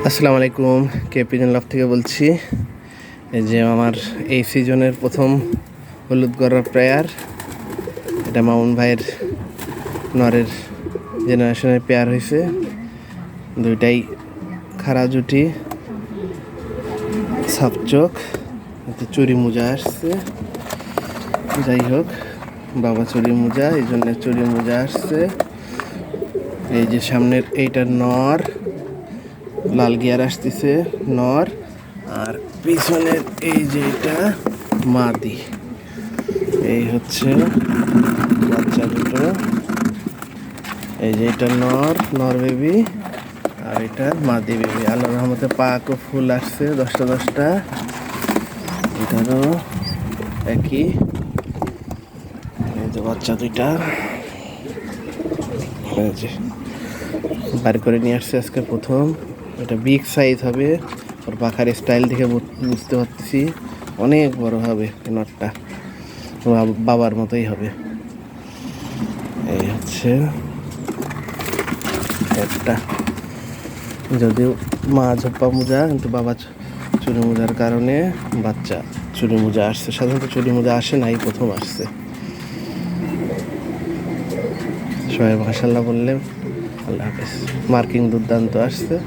আসসালামু আলাইকুম, কেপিজেন লাভ থেকে বলছি। এই যে আমার এই সিজনের প্রথম হলুদ গড়ার পেয়ার, এটা মামুন ভাইয়ের নরের জেনারেশনের পেয়ার হয়েছে। দুইটাই খাড়া জুটি, সাপ চোখ, এতে চুরি মোজা আসছে। যাই হোক, বাবা চুরি মোজা, এই জন্য চুরি মোজা আসছে। এই যে সামনের এইটার নর, লাল গিয়ার আসতেছে নর, আর পিছনের এই যে এটা মাদি। এই হচ্ছে বাচ্চা দুটো। এই যে এটা নর বেবি, আর এটা মাদি বেবি। আল্লাহর রহমতে পাকও ফুল আসছে 10টা। এটারও একই। এই যে বাচ্চা দুইটা, এই যে বার করে নিয়ে আসছে আজকে প্রথম। এটা বিগ সাইজ হবে, ওর পাখার স্টাইল দেখে বুঝতে পারতেছি অনেক বড় হবে নটটা, বাবার মতোই হবে। এই হচ্ছে একটা, যদিও মা ঝোপ্পা মোজা, কিন্তু বাবা চুরি মোজার কারণে বাচ্চা চুরি মোজা আসছে। সাধারণত চুরি মোজা আসে নাই, প্রথম আসছে। সবাই মাশাআল্লাহ বললেন। আল্লাহ হাফেজ। মার্কিং দুর্দান্ত আসছে।